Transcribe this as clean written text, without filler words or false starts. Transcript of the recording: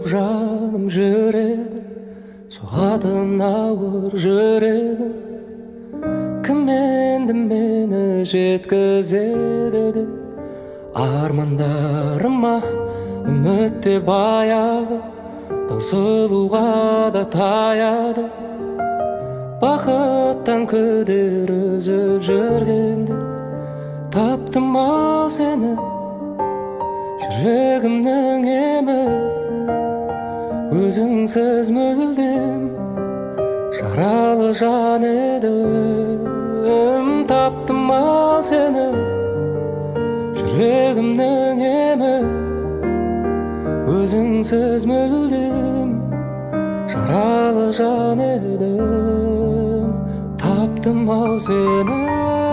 боп жаным жүрегім, соғатын ауыр жүрегім. Кім енді мені жеткізеді деп армандарыма үмітте баяғы, таусылуға да таяды. Бақыттан күдер үзіп жүргенде таптым ау сені, жүрегімнің емі. Өзіңсіз мүлдем жаралы жан едім. Таптым ау сені, жүрегімнің емі. Өзіңсіз мүлдем жаралы жан едім. Таптым ау сені.